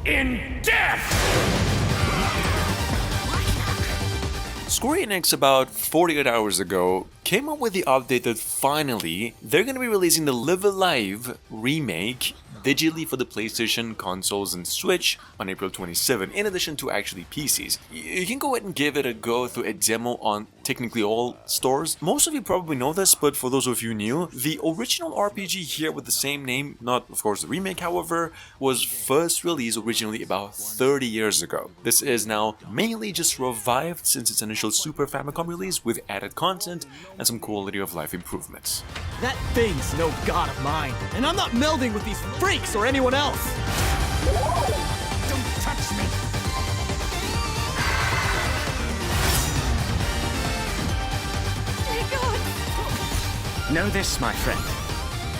in death! Square Enix about 48 hours ago came up with the update that finally they're going to be releasing the Live Alive remake digitally for the PlayStation, consoles, and Switch on April 27, in addition to actually PCs. You can go ahead and give it a go through a demo on technically all stores. Most of you probably know this, but for those of you new, the original RPG here with the same name, not of course the remake however, was first released originally about 30 years ago. This is now mainly just revived since its initial Super Famicom release with added content and some quality of life improvements. That thing's no god of mine, and I'm not melding with these freaks or anyone else! Don't touch me! Know this, my friend.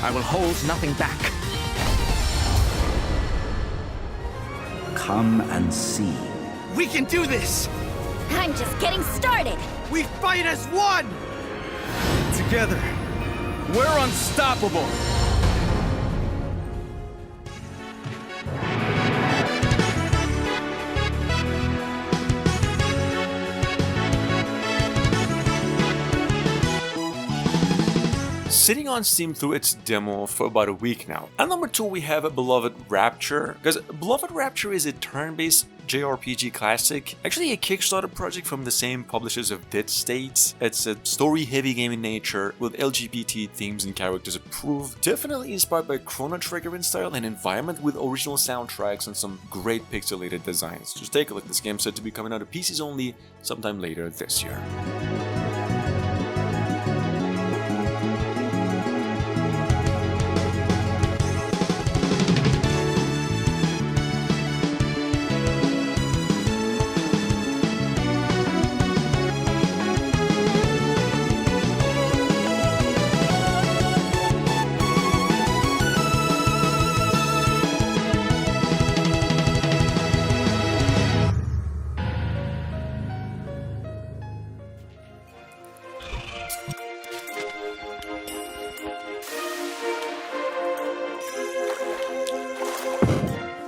I will hold nothing back. Come and see. We can do this! I'm just getting started! We fight as one! Together, we're unstoppable! Sitting on Steam through its demo for about a week now. At number 2 we have Beloved Rapture, because Beloved Rapture is a turn-based JRPG classic, actually a Kickstarter project from the same publishers of Dead State. It's a story-heavy game in nature with LGBT themes and characters approved, definitely inspired by Chrono Trigger in style and environment with original soundtracks and some great pixelated designs. Just take a look, this game's said to be coming out to PCs only sometime later this year.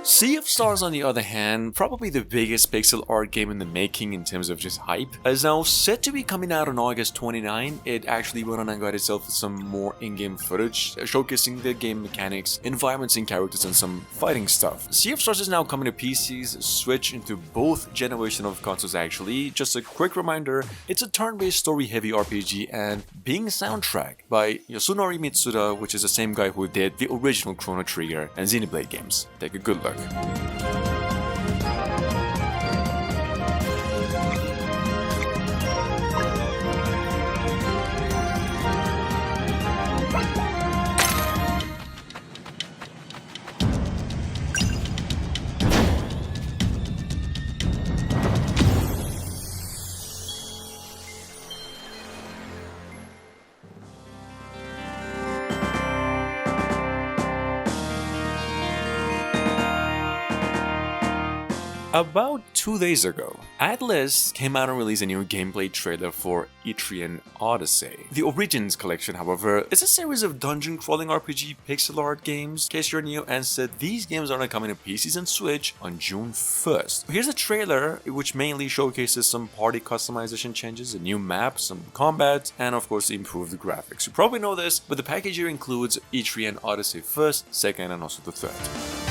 Sea of Stars, on the other hand, probably the biggest pixel art game in the making in terms of just hype, is now set to be coming out on August 29. It actually went on and got itself some more in-game footage, showcasing the game mechanics, environments and characters, and some fighting stuff. Sea of Stars is now coming to PCs, Switch, into both generations of consoles actually. Just a quick reminder, it's a turn-based story-heavy RPG and being soundtracked by Yasunori Mitsuda, which is the same guy who did the original Chrono Trigger and Xenoblade games. Take a good look. About 2 days ago, Atlus came out and released a new gameplay trailer for Etrian Odyssey. The Origins collection, however, is a series of dungeon crawling RPG pixel art games. In case you're new, and said these games are not coming to PCs and Switch on June 1st. Here's a trailer which mainly showcases some party customization changes, a new map, some combat, and of course improved graphics. You probably know this, but the package here includes Etrian Odyssey 1st, 2nd, and also the 3rd.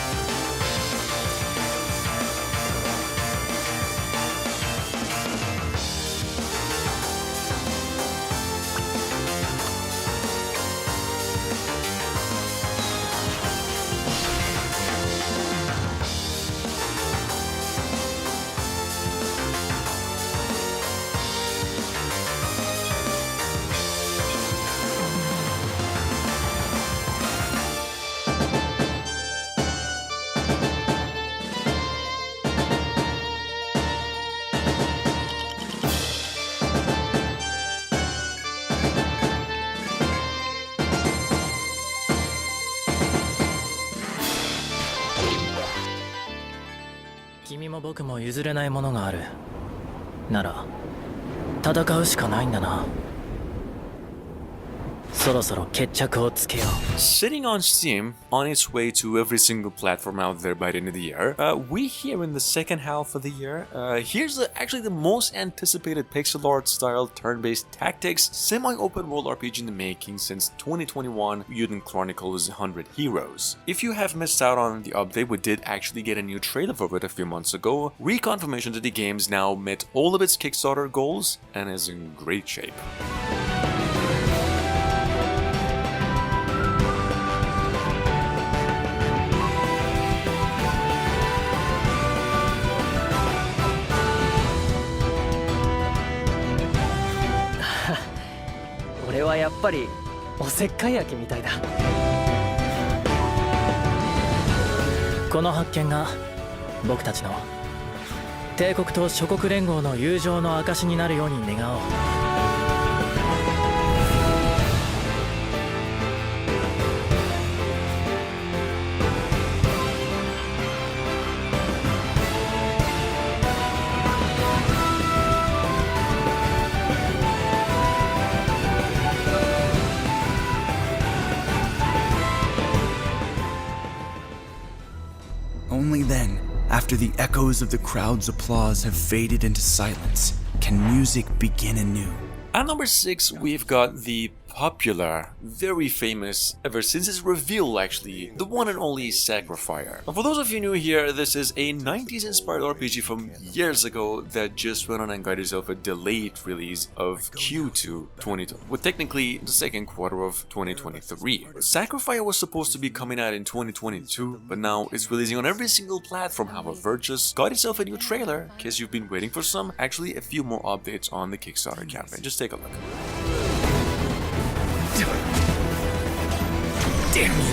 君も僕も譲れないものがある。なら、戦うしかないんだな。そろそろ決着をつけよう。 Sitting on Steam, on its way to every single platform out there by the end of the year, we here in the second half of the year, here's actually the most anticipated pixel art style turn-based tactics semi-open world RPG in the making since 2021 Eiyuden Chronicle's 100 Heroes. If you have missed out on the update, we did actually get a new trailer for it a few months ago, reconfirmation that the game's now met all of its Kickstarter goals and is in great shape. 俺はやっぱりおせっかい焼きみたいだ。この発見が僕たちの帝国と諸国連合の友情の証になるように願おう。Only then, after the echoes of the crowd's applause have faded into silence, can music begin anew. At number 6, we've got the popular, very famous, ever since its reveal actually, the one and only Sacrifire. And for those of you new here, this is a 90s inspired RPG from years ago that just went on and got itself a delayed release of Q2 2020, with technically the second quarter of 2023. Sacrifire was supposed to be coming out in 2022, but now it's releasing on every single platform. However, just got itself a new trailer, in case you've been waiting for some, actually a few more updates on the Kickstarter campaign. Just take a look. Damn you!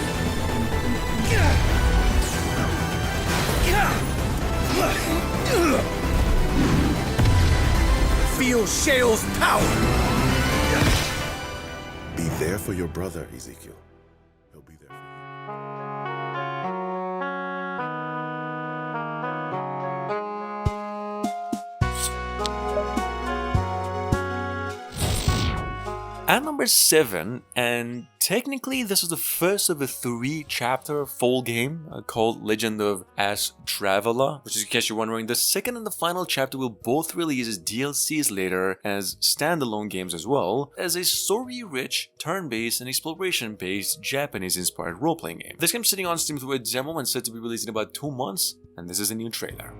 Feel Shale's power! Be there for your brother, Ezekiel. He'll be there for you. At number 7, and technically this is the first of a 3-chapter full game called Legend of Sdravela, which is, in case you're wondering, the second and the final chapter will both release as DLCs later as standalone games as well, as a story-rich, turn-based and exploration-based Japanese-inspired role-playing game. This game's sitting on Steam through a demo and set to be released in about 2 months, and this is a new trailer.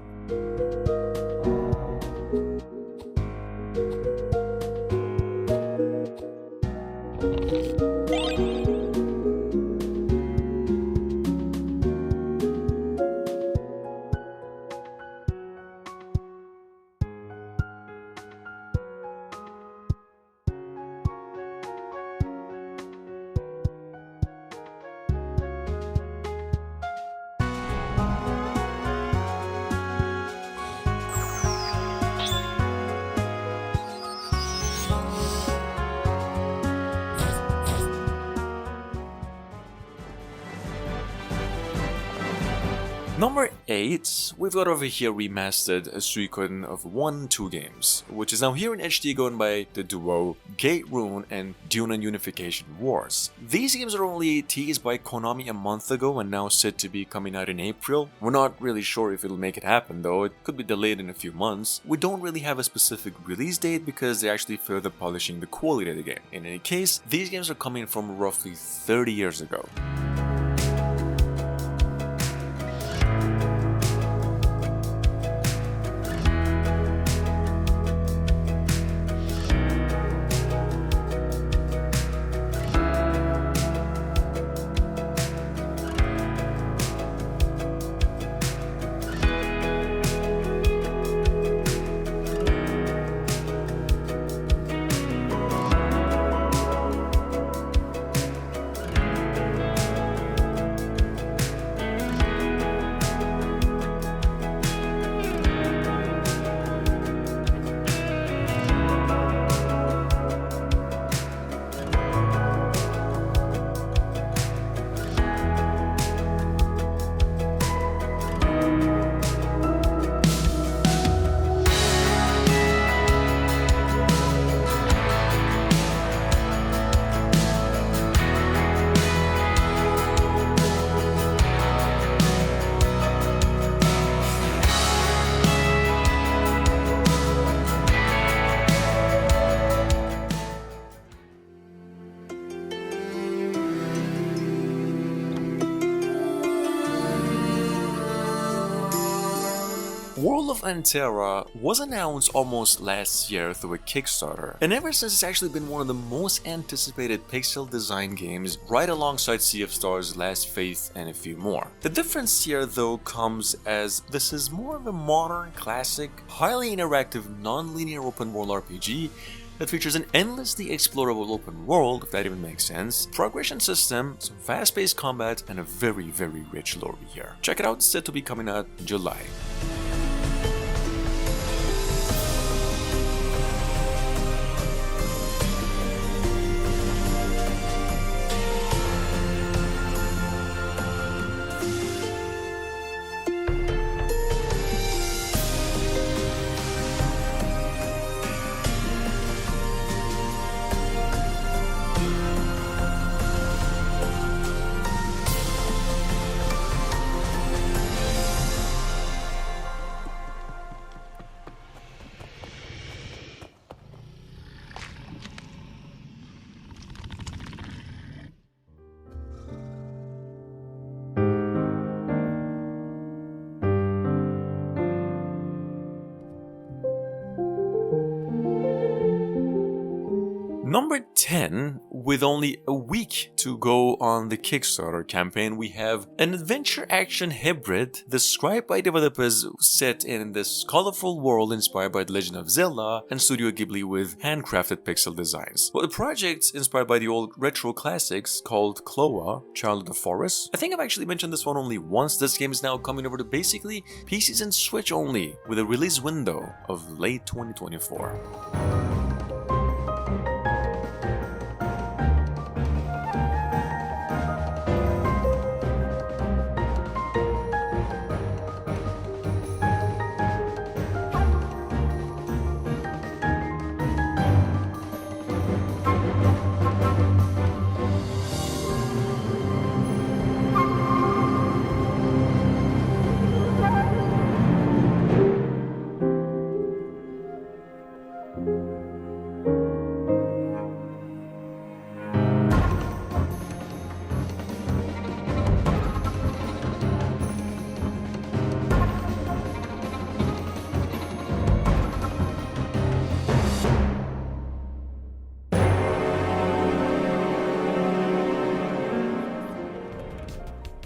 Number 8, we've got over here remastered a Suikoden of 1-2 games, which is now here in HD going by the duo Gate Rune and Dune and Unification Wars. These games are only teased by Konami a month ago and now set to be coming out in April. We're not really sure if it'll make it happen though, it could be delayed in a few months. We don't really have a specific release date because they're actually further polishing the quality of the game. In any case, these games are coming from roughly 30 years ago. World of Antera was announced almost last year through a Kickstarter, and ever since it's actually been one of the most anticipated pixel design games right alongside Sea of Stars, Last Faith, and a few more. The difference here though comes as this is more of a modern, classic, highly interactive, non-linear open world RPG that features an endlessly explorable open world, if that even makes sense, progression system, some fast-paced combat, and a very, very rich lore here. Check it out, it's set to be coming out in July. Number 10, with only a week to go on the Kickstarter campaign, we have an adventure-action hybrid described by developers set in this colorful world inspired by The Legend of Zelda and Studio Ghibli with handcrafted pixel designs. Well, the project's inspired by the old retro classics called Cloa, Child of the Forest. I think I've actually mentioned this one only once. This game is now coming over to basically PCs and Switch only, with a release window of late 2024.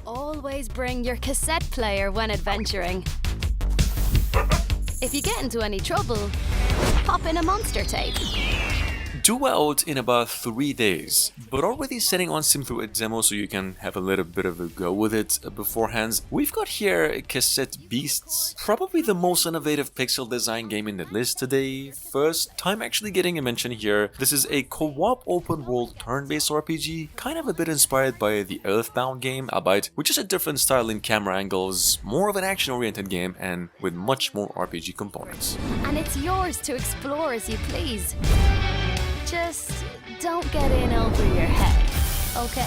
Always bring your cassette player when adventuring. If you get into any trouble, pop in a monster tape. Due out in about 3 days, but already setting on Steam through a demo so you can have a little bit of a go with it beforehand. We've got here Cassette Beasts, probably the most innovative pixel design game in the list today. First time actually getting a mention here. This is a co-op open world turn-based RPG, kind of a bit inspired by the Earthbound game, albeit with just a different style in camera angles, more of an action-oriented game, and with much more RPG components. And it's yours to explore as you please. Just don't get in over your head, okay?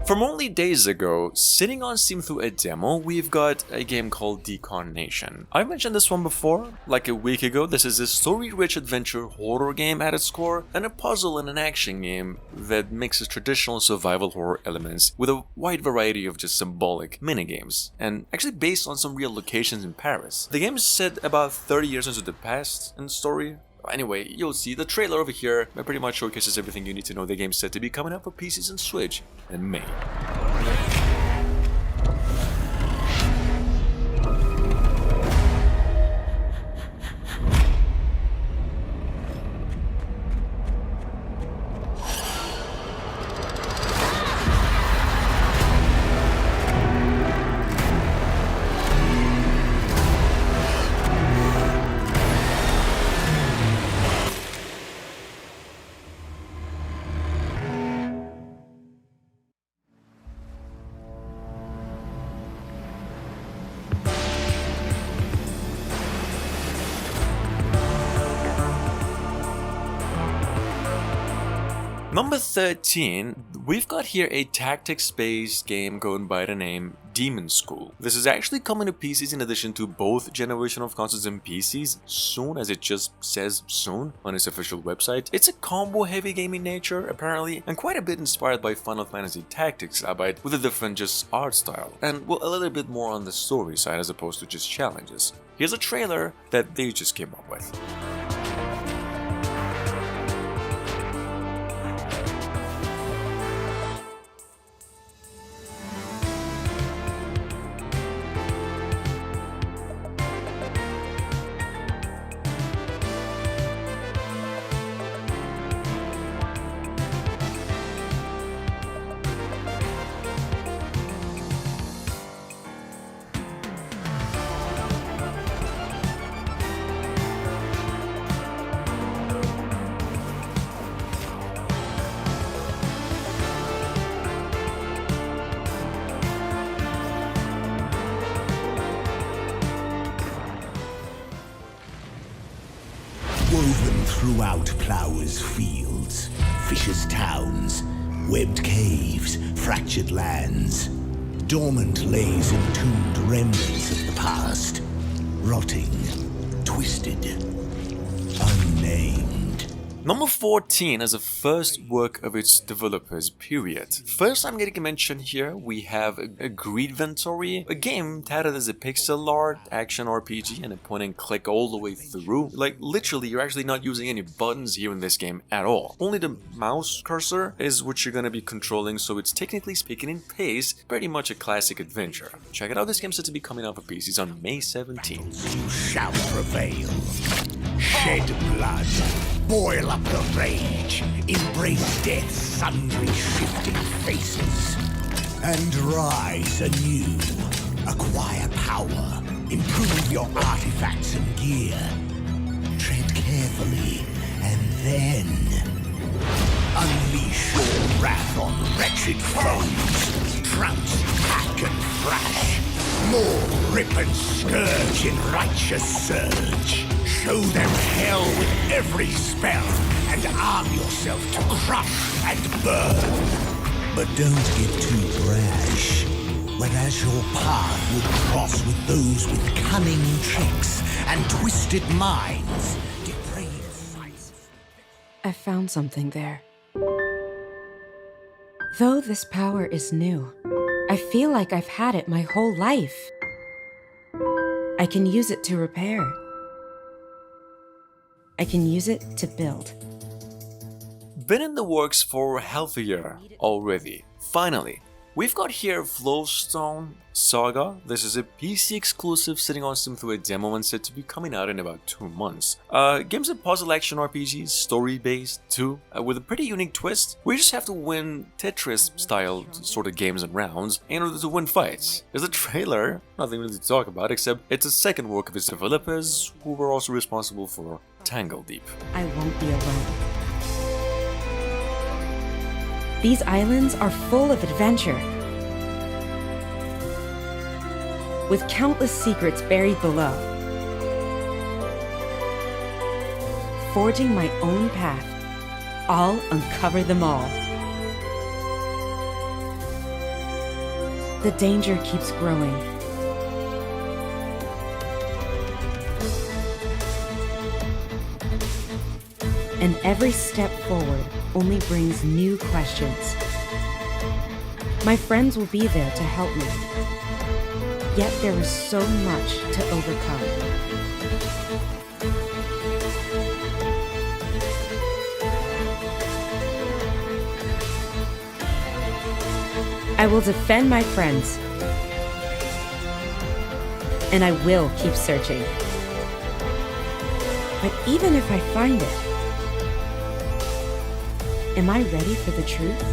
From only days ago, sitting on Steam through a demo, we've got a game called Decarnation. I mentioned this one before, like a week ago. This is a story-rich adventure horror game at its core, and a puzzle and an action game that mixes traditional survival horror elements with a wide variety of just symbolic minigames, and actually based on some real locations in Paris. The game is set about 30 years into the past in story. Anyway, you'll see the trailer over here that pretty much showcases everything you need to know. The game's set to be coming out for PCs and Switch in May. Number 13, we've got here a tactics-based game going by the name Demon School. This is actually coming to PCs in addition to both generation of consoles and PCs soon, as it just says soon on its official website. It's a combo-heavy game in nature, apparently, and quite a bit inspired by Final Fantasy Tactics, albeit with a different just art style, and well, a little bit more on the story side as opposed to just challenges. Here's a trailer that they just came up with. Woven throughout ploughers' fields, fishers' towns, webbed caves, fractured lands, dormant lays entombed remnants of the past, rotting, twisted, unnamed. Number 14 as a first work of its developers, period. First I'm getting a mention here, we have a Greedventory, a game touted as a pixel art action RPG and a point and click all the way through. Like literally you're actually not using any buttons here in this game at all. Only the mouse cursor is what you're gonna be controlling, so it's technically speaking in pace, pretty much a classic adventure. Check it out, this game's set to be coming out for PCs on May 17th. You shall prevail. Shed blood. Boil up the rage, embrace death's sundry shifting faces, and rise anew. Acquire power, improve your artifacts and gear. Tread carefully, and then unleash your wrath on wretched foes. Trounce, hack, and thrash. More rip and scourge in righteous surge. Show them hell with every spell, and arm yourself to crush and burn. But don't get too brash, whereas your path will cross with those with cunning tricks and twisted minds. Depraved sights. I found something there. Though this power is new, I feel like I've had it my whole life. I can use it to repair. I can use it to build. Been in the works for half a year already. Finally, we've got here Flowstone Saga. This is a PC exclusive sitting on Steam through a demo and set to be coming out in about 2 months. Game's a puzzle action RPG, story based too, with a pretty unique twist where you just have to win Tetris style sort of games and rounds in order to win fights. There's a trailer, nothing really to talk about except it's a second work of its developers who were also responsible for Tangle Deep. I won't be alone. These islands are full of adventure, with countless secrets buried below. Forging my own path, I'll uncover them all. The danger keeps growing. And every step forward only brings new questions. My friends will be there to help me. Yet there is so much to overcome. I will defend my friends. And I will keep searching. But even if I find it, am I ready for the truth?